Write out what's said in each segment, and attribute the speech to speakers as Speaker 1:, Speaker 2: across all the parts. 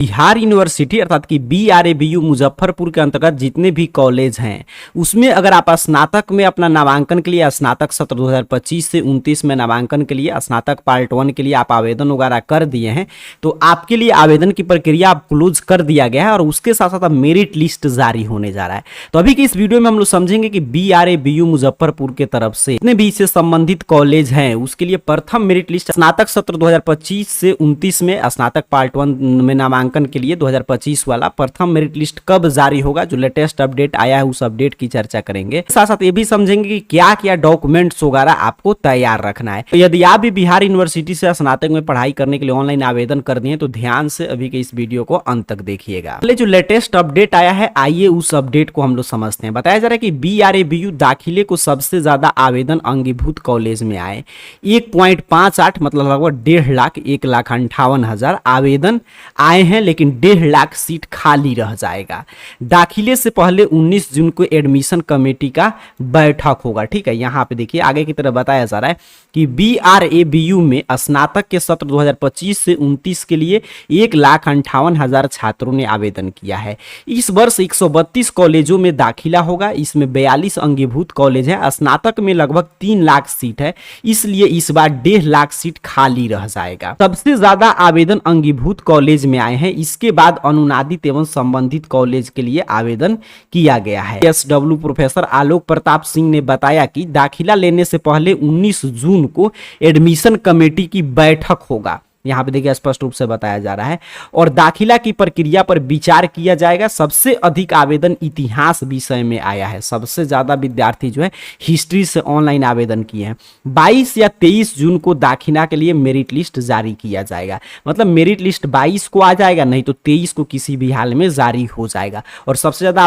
Speaker 1: Bihar university अर्थात कि BRABU Muzaffarpur के अंतर्गत जितने भी कॉलेज हैं उसमें अगर आप स्नातक में अपना नामांकन के लिए स्नातक सत्र 2025 से 29 में नामांकन के लिए स्नातक पार्ट 1 के लिए आप आवेदन वगैरह कर दिए हैं तो आपके लिए आवेदन की प्रक्रिया आप क्लोज कर दिया गया है और उसके साथ साथ अब मेरिट लिस्ट जारी होने जा रहा है। तो अभी की इस वीडियो में हम लोग समझेंगे कि BRABU मुजफ्फरपुर के तरफ से जितने भी इससे संबंधित कॉलेज हैं उसके लिए प्रथम मेरिट लिस्ट स्नातक सत्र 2025 से 29 में स्नातक पार्ट 1 में नामांकन के लिए 2025 वाला प्रथम मेरिट लिस्ट कब जारी होगा, जो लेटेस्ट अपडेट आया है उस अपडेट की चर्चा करेंगे। साथ साथ ये भी समझेंगे कि क्या क्या डॉक्यूमेंट्स वगैरह आपको तैयार रखना है। तो यदि आप भी बिहार यूनिवर्सिटी से स्नातक में पढ़ाई करने के लिए ऑनलाइन आवेदन कर दिए तो ध्यान से अभी के इस वीडियो को अंत तक देखिएगा। पहले जो लेटेस्ट अपडेट आया है आइए उस अपडेट को हम लोग समझते हैं। बताया जा रहा है कि BRABU दाखिले को सबसे ज्यादा आवेदन अंगीभूत कॉलेज में आए 1.58 मतलब लगभग 1.5 लाख 1,58,000 आवेदन आए हैं, लेकिन 1.5 लाख सीट खाली रह जाएगा। दाखिले से पहले 19 जून को एडमिशन कमेटी का बैठक होगा। ठीक है, यहाँ पे देखिए आगे की तरफ बताया जा रहा है कि BRABU में स्नातक के सत्र 2025 से 29 के लिए 1,58,000 छात्रों ने आवेदन किया है। इस वर्ष 132 कॉलेजों में दाखिला होगा, इसमें 42 अंगीभूत कॉलेज है। स्नातक में लगभग 3 लाख सीट है, इसलिए इस बार 1.5 लाख सीट खाली रह जाएगा। सबसे ज्यादा आवेदन अंगीभूत कॉलेज में आए हैं, इसके बाद अनुनादित एवं संबंधित कॉलेज के लिए आवेदन किया गया है। SW प्रोफेसर आलोक प्रताप सिंह ने बताया कि दाखिला लेने से पहले 19 जून को एडमिशन कमेटी की बैठक होगा। यहाँ पे देखिए स्पष्ट रूप से बताया जा रहा है और दाखिला की प्रक्रिया पर विचार किया जाएगा। सबसे अधिक आवेदन इतिहास विषय में आया है, सबसे ज्यादा विद्यार्थी जो है हिस्ट्री से ऑनलाइन आवेदन किए हैं। 22 या 23 जून को दाखिला के लिए मेरिट लिस्ट जारी किया जाएगा, मतलब मेरिट लिस्ट 22 को आ जाएगा, नहीं तो 23 को किसी भी हाल में जारी हो जाएगा। और सबसे ज्यादा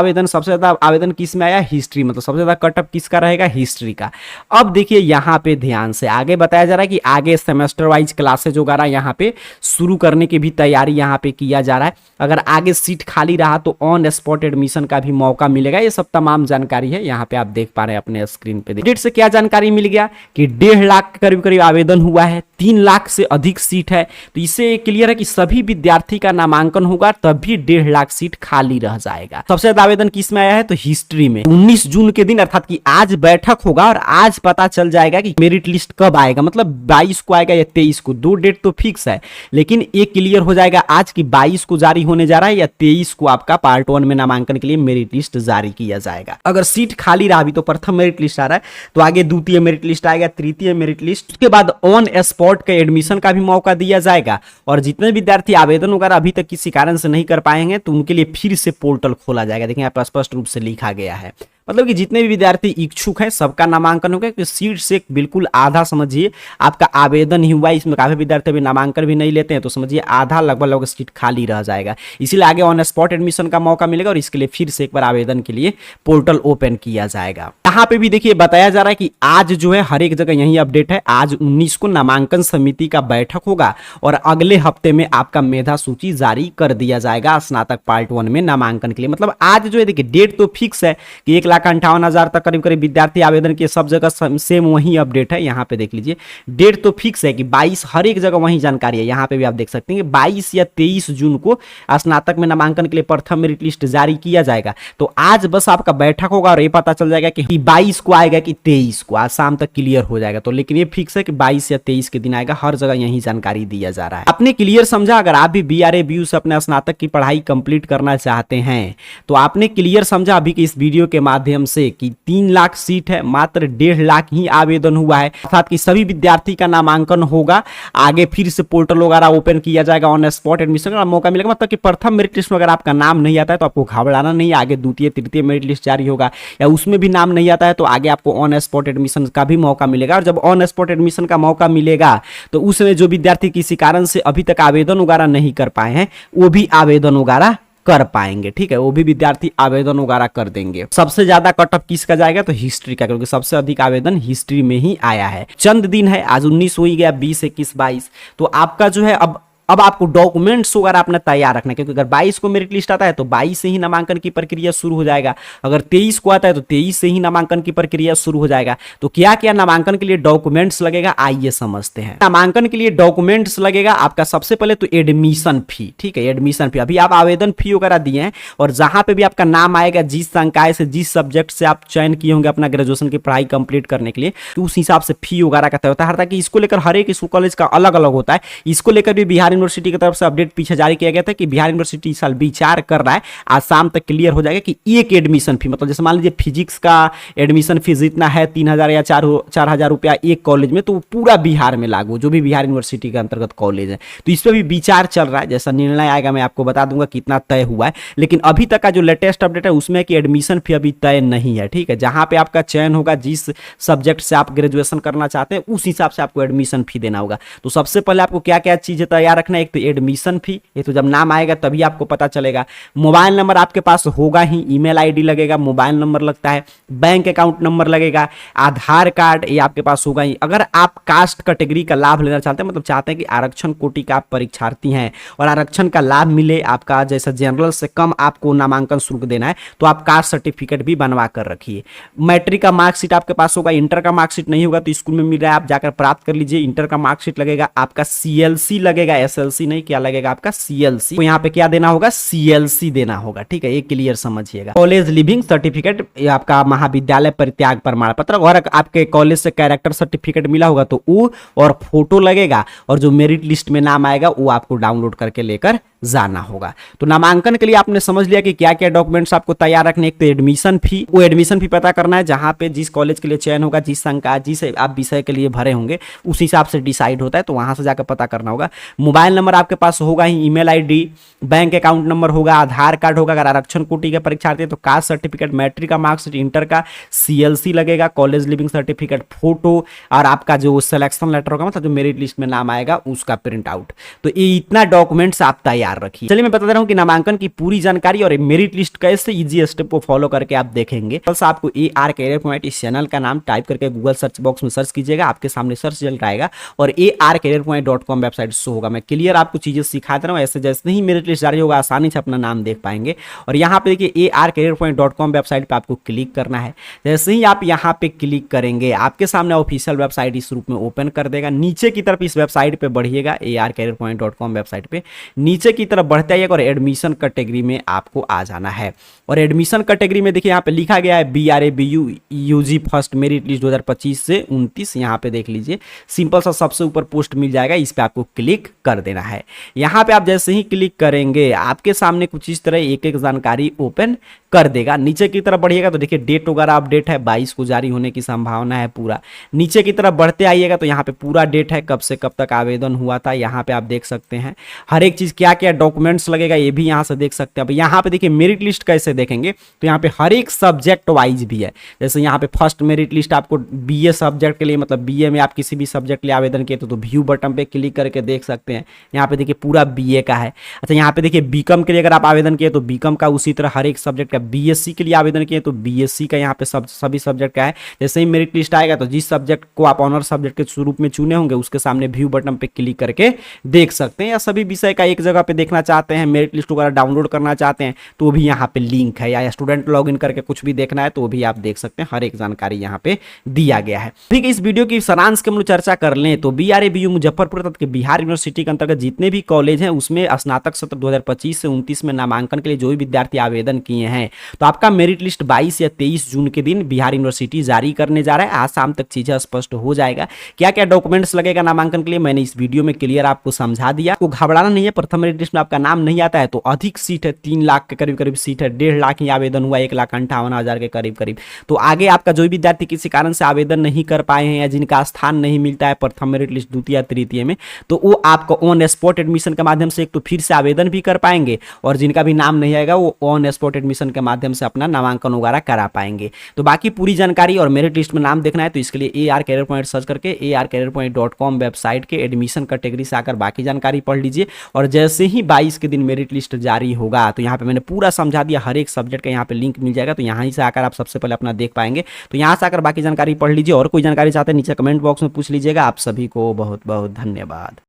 Speaker 1: आवेदन किस में आया, हिस्ट्री, मतलब सबसे ज्यादा कटअप किसका रहेगा, हिस्ट्री का। अब देखिए यहाँ पे ध्यान से आगे बताया जा रहा है कि आगे सेमेस्टर वाइज क्लासेज वगैरह यहाँ पे शुरू करने की भी तैयारी यहाँ पे किया जा रहा है। अगर आगे सीट खाली रहा तो ऑन स्पॉट एडमिशन का भी मौका मिलेगा। ये सब तमाम जानकारी है, यहाँ पे आप देख पा रहे हैं अपने स्क्रीन पे। डेट से क्या जानकारी मिल गया कि 1.5 लाख के करीब करीब आवेदन हुआ है, 3 लाख से अधिक सीट है, तो इससे क्लियर है कि सभी विद्यार्थी का नामांकन होगा तभी 1.5 लाख सीट खाली रह जाएगा। सबसे ज्यादा आवेदन किस में आया है, तो हिस्ट्री में। 19 जून के दिन अर्थात कि आज बैठक होगा और आज पता चल जाएगा कि मेरिट लिस्ट कब आएगा, मतलब 22 को आएगा या 23 को, 2 डेट तो फिक्स है, लेकिन एक क्लियर हो जाएगा आज की 22 को जारी होने जा रहा है या 23 को आपका पार्ट 1 में नामांकन के लिए मेरिट लिस्ट जारी किया जाएगा। अगर सीट खाली रहा, अभी तो प्रथम मेरिट लिस्ट आ रहा है, तो आगे द्वितीय मेरिट लिस्ट आएगा, तृतीय मेरिट लिस्ट, उसके बाद ऑन स्पॉट के एडमिशन का भी मौका दिया जाएगा। और जितने विद्यार्थी आवेदन वगैरह अभी तक किसी कारण से नहीं कर पाएंगे तो उनके लिए फिर से पोर्टल खोला जाएगा। देखिए यहाँ पर स्पष्ट रूप से लिखा गया है, मतलब कि जितने भी विद्यार्थी इच्छुक हैं सबका नामांकन होगा। कि सीट से बिल्कुल आधा समझिए आपका आवेदन ही हुआ, इसमें काफी विद्यार्थी अभी नामांकन भी नहीं लेते हैं, तो समझिए आधा लगभग सीट खाली रह जाएगा। इसीलिए आगे ऑन स्पॉट एडमिशन का मौका मिलेगा और इसके लिए फिर से एक बार आवेदन के लिए पोर्टल ओपन किया जाएगा। यहाँ पे भी देखिए बताया जा रहा है कि आज जो है हर एक जगह यही अपडेट है, आज 19 को नामांकन समिति का बैठक होगा और अगले हफ्ते में आपका मेधा सूची जारी कर दिया जाएगा स्नातक पार्ट 1 में नामांकन के लिए। मतलब आज जो है देखिए डेट तो फिक्स है कि 1,58,000 तक करीब करीब विद्यार्थी आवेदन किए, सब जगह सेम वही अपडेट है। यहाँ पे देख लीजिए डेट तो फिक्स है कि 22, हर एक जगह वही जानकारी है। यहाँ पे भी आप देख सकते हैं कि 22 या 23 जून को स्नातक में नामांकन के लिए प्रथम मेरिट लिस्ट जारी किया जाएगा। तो आज बस आपका बैठक होगा और ये पता चल जाएगा कि 22 को आएगा कि 23 को, आज शाम तक क्लियर हो जाएगा। तो लेकिन ये फिक्स है कि 22 या 23 के दिन आएगा, हर जगह यही जानकारी दिया जा रहा है। आपने क्लियर समझा? अगर आप भी BRABU से अपने स्नातक की पढ़ाई कंप्लीट करना चाहते हैं तो आपने क्लियर समझा अभी के इस वीडियो के माध्यम से कि 3 लाख सीट है, मात्र 1.5 लाख ही आवेदन हुआ है, अर्थात कि सभी विद्यार्थी का नामांकन होगा। आगे फिर से पोर्टल वगैरह ओपन किया जाएगा, ऑन स्पॉट एडमिशन का मौका मिलेगा। मतलब कि प्रथम मेरिट लिस्ट में अगर आपका नाम नहीं आता है तो आपको घबराना नहीं, आगे द्वितीय तृतीय मेरिट लिस्ट जारी होगा, या उसमें भी नाम नहीं आता है तो आगे आपको ऑन स्पॉट एडमिशन का भी मौका मिलेगा। और जब ऑन स्पॉट एडमिशन का मौका मिलेगा तो उसमें जो विद्यार्थी किसी कारण से अभी तक आवेदन वगैरह नहीं कर पाए हैं वो भी आवेदन वगैरह कर पाएंगे। ठीक है, वो भी विद्यार्थी आवेदन वगैरह कर देंगे। सबसे ज्यादा कटअप किसका जाएगा, तो हिस्ट्री का, क्योंकि सबसे अधिक आवेदन हिस्ट्री में ही आया है। चंद दिन है, आज 19 हो ही गया, 20, 21, 22, तो आपका जो है अब अब आपको डॉक्यूमेंट्स वगैरह अपना तैयार रखना है, क्योंकि अगर 22 को मेरिट लिस्ट आता है तो 22 से ही नामांकन की प्रक्रिया शुरू हो जाएगा, अगर 23 को आता है तो 23 से ही नामांकन की प्रक्रिया शुरू हो जाएगा। तो क्या क्या नामांकन के लिए डॉक्यूमेंट्स लगेगा, आइए समझते हैं। नामांकन के लिए डॉक्यूमेंट्स लगेगा आपका सबसे पहले तो एडमिशन फी, ठीक है, एडमिशन फी। अभी आप आवेदन फी वगैरह दिए हैं और जहां पे भी आपका नाम आएगा, जिस संकाय से जिस सब्जेक्ट से आप चयन किए होंगे अपना ग्रेजुएशन की पढ़ाई कंप्लीट करने के लिए, तो उस हिसाब से फी वगैरह का तय होता है। ताकि इसको लेकर हर एक स्कूल कॉलेज का अलग अलग होता है, इसको लेकर भी बिहार यूनिवर्सिटी की तरफ से अपडेट पीछे जारी किया गया था कि बिहार यूनिवर्सिटी इस साल विचार कर रहा है, आज शाम तक क्लियर हो जाएगा कि एक एडमिशन फी, मतलब जैसे मान लीजिए फिजिक्स का एडमिशन फीस जितना है 3,000 या 4,000 रुपया एक कॉलेज में, तो पूरा बिहार में लागू, जो भी बिहार यूनिवर्सिटी के अंतर्गत कॉलेज है। तो इस पर भी विचार चल रहा है, जैसा निर्णय आएगा मैं आपको बता दूंगा कितना तय हुआ है। लेकिन अभी तक का जो लेटेस्ट अपडेट है उसमें कि एडमिशन फी अभी तय नहीं है, ठीक है। जहां पे आपका चयन होगा, जिस सब्जेक्ट से आप ग्रेजुएशन करना चाहते हैं, उस हिसाब से आपको एडमिशन फी देना होगा। तो सबसे पहले आपको क्या क्या चीजें तैयार रखना है, एक तो एडमिशन फी, ये तो जब नाम आएगा तभी आपको पता चलेगा। मोबाइल नंबर आपके पास होगा ही, ईमेल आईडी लगेगा, मोबाइल नंबर लगता है, बैंक अकाउंट नंबर लगेगा, आधार कार्ड ये आपके पास होगा ही। अगर आप कास्ट कैटेगरी का लाभ लेना चाहते हैं, मतलब चाहते हैं कि आरक्षण कोटि का आप परीक्षार्थी हैं और आरक्षण का लाभ मिले आपका, जैसा जनरल से कम आपको नामांकन शुल्क देना है, तो आप कास्ट सर्टिफिकेट भी बनवा कर रखिए। मैट्रिक का मार्कशीट आपके पास होगा, इंटर का मार्कशीट नहीं होगा तो स्कूल में मिल रहा है, आप जाकर प्राप्त कर लीजिए। इंटर का मार्कशीट लगेगा, आपका सीएलसी लगेगा, एसएलसी नहीं, क्या लगेगा आपका सीएलसी। तो यहाँ पे क्या देना होगा, सीएलसी देना होगा, ठीक है, ये क्लियर समझिएगा। कॉलेज लिविंग सर्टिफिकेट, आपका महाविद्यालय परित्याग प्रमाण पत्र, और आपके कॉलेज से कैरेक्टर सर्टिफिकेट मिला होगा तो वो, और फोटो लगेगा, और जो मेरिट लिस्ट में नाम आएगा वो आपको डाउनलोड करके लेकर जाना होगा। तो नामांकन के लिए आपने समझ लिया कि क्या क्या डॉक्यूमेंट्स आपको तैयार रखने। एक तो एडमिशन फी, वो एडमिशन फी पता करना है, जहां पे जिस कॉलेज के लिए चयन होगा, जिस संकाय जिस आप विषय के लिए भरे होंगे उस हिसाब से डिसाइड होता है, तो वहां से जाकर पता करना होगा। मोबाइल नंबर आपके पास होगा ही, email ID, bank account number होगा, आधार कार्ड होगा, अगर आरक्षण कोटि के परीक्षार्थी है तो कास्ट सर्टिफिकेट, मैट्रिक का मार्कशीट, इंटर का सीएलसी लगेगा, कॉलेज लिविंग सर्टिफिकेट, फोटो, और आपका जो सिलेक्शन लेटर होगा, मतलब जो मेरिट लिस्ट में नाम आएगा उसका प्रिंट आउट। तो ये इतना डॉक्यूमेंट्स आप तैयार रखिए। चलिए मैं बता दे रहा हूं कि नामांकन की पूरी जानकारी और मेरिट लिस्ट कैसे इजी स्टेप को फॉलो करके आप देखेंगे। बस आपको AR कैरियर पॉइंट इस चैनल का नाम टाइप करके गूगल सर्च बॉक्स में सर्च कीजिएगा, आपके सामने सर्च रिजल्ट आएगा और arcareerpoint.com वेबसाइट शो होगा। मैं क्लियर आपको चीजें सिखा दे रहा हूं, ऐसे जैसे ही मेरिट लिस्ट जारी होगा आसानी से अपना नाम देख पाएंगे। और यहाँ पे देखिए arcareerpoint.com वेबसाइट पे आपको क्लिक करना है। जैसे ही आप यहाँ पे क्लिक करेंगे आपके सामने ऑफिशियल वेबसाइट इस रूप में ओपन कर देगा। नीचे की तरफ इस वेबसाइट पे बढ़िएगा, arcareerpoint.com वेबसाइट पे नीचे की तरफ बढ़ते आइएगा और एडमिशन कैटेगरी में आपको आ जाना है। और एडमिशन कैटेगरी में देखिए यहाँ पे लिखा गया है BRA BU UG first merit list 2025 से 29, यहाँ पे देख लीजिए सिंपल सा सबसे ऊपर पोस्ट मिल जाएगा, इस पे आपको क्लिक कर देना है। यहाँ पे आप जैसे ही क्लिक करेंगे आपके सामने कुछ इस तरह एक एक जानकारी ओपन कर देगा। नीचे की तरफ बढ़िएगा तो देखिए डेट वगैरह अपडेट है, 22 को जारी होने की संभावना है पूरा। नीचे की तरफ बढ़ते आइएगा तो यहाँ पे पूरा डेट है, कब से कब तक आवेदन हुआ था, यहाँ पे आप देख सकते हैं। हर एक चीज क्या क्या डॉक्यूमेंट्स लगेगा ये भी यहाँ से देख सकते हैं। अब यहाँ पे देखिए मेरिट लिस्ट कैसे देखेंगे, तो यहाँ पे हर एक सब्जेक्ट वाइज भी है। जैसे यहाँ पे फर्स्ट मेरिट लिस्ट आपको BA सब्जेक्ट के लिए, मतलब BA में आप किसी भी सब्जेक्ट के लिए आवेदन किए तो व्यू बटन पे क्लिक करके देख सकते हैं। यहाँ पे देखिए पूरा BA का है। अच्छा यहाँ पे देखिए बीकॉम के लिए अगर आप आवेदन किए तो बीकॉम का, उसी तरह हर एक सब्जेक्ट का। BSc के लिए आवेदन किए तो BSc का यहाँ पे सभी सब्जेक्ट का है। जैसे ही मेरिट लिस्ट आएगा तो जिस सब्जेक्ट को आप ऑनर सब्जेक्ट के रूप में चुने होंगे उसके सामने व्यू बटन पे क्लिक करके देख सकते हैं। या सभी विषय का एक जगह पे देखना चाहते हैं, मेरिट लिस्ट वगैरह डाउनलोड करना चाहते हैं तो भी यहाँ पे लिंक है, या स्टूडेंट लॉगिन करके कुछ भी देखना है तो भी आप देख सकते हैं। हर एक जानकारी यहाँ पे दिया गया है। ठीक है, इस वीडियो की सारांश के हम लोग चर्चा कर लें तो BRA BU मुजफ्फरपुर तथा के बिहार यूनिवर्सिटी के अंतर्गत जितने भी कॉलेज हैं उसमें स्नातक सत्र 2025 से 29 में नामांकन के लिए जो भी विद्यार्थी आवेदन किए हैं तो आपका मेरिट लिस्ट 22 या 23 जून के दिन बिहार यूनिवर्सिटी जारी करने जा रहा है। आज शाम तक चीजें स्पष्ट हो जाएगा। क्या क्या डॉक्यूमेंट्स लगेगा नामांकन के लिए मैंने इस वीडियो में क्लियर आपको समझा दिया। आपको घबराना नहीं है, प्रथम मेरिट लिस्ट में आपका नाम नहीं आता है तो अधिक सीट है, 3 लाख के करीब करीब सीट है, 1.5 लाख ही आवेदन हुआ, 1,58,000 के करीब करीब। तो आगे आपका जो भी विद्यार्थी किसी कारण से आवेदन नहीं कर पाए हैं या जिनका स्थान नहीं मिलता है प्रथम मेरिट लिस्ट द्वितीय तृतीय में, तो वो आपको ऑन स्पॉट एडमिशन के माध्यम से एक तो फिर से आवेदन भी कर पाएंगे और जिनका भी नाम नहीं आएगा वो ऑन स्पॉट एडमिशन के माध्यम से अपना नामांकन वगैरह करा पाएंगे। तो बाकी पूरी जानकारी और मेरिट लिस्ट में नाम देखना है तो इसके लिए AR कैरियर पॉइंट सर्च करके arcareerpoint.com वेबसाइट के एडमिशन कैटेगरी से आकर बाकी जानकारी पढ़ लीजिए। और जैसे ही 22 के दिन मेरिट लिस्ट जारी होगा तो यहाँ पे मैंने पूरा समझा दिया, हर एक सब्जेक्ट का यहाँ पे लिंक मिल जाएगा तो यहाँ से आकर आप सबसे पहले अपना देख पाएंगे। तो यहाँ से आकर बाकी जानकारी पढ़ लीजिए और कोई जानकारी चाहते हैं नीचे कमेंट बॉक्स में पूछ लीजिएगा। आप सभी को बहुत बहुत धन्यवाद।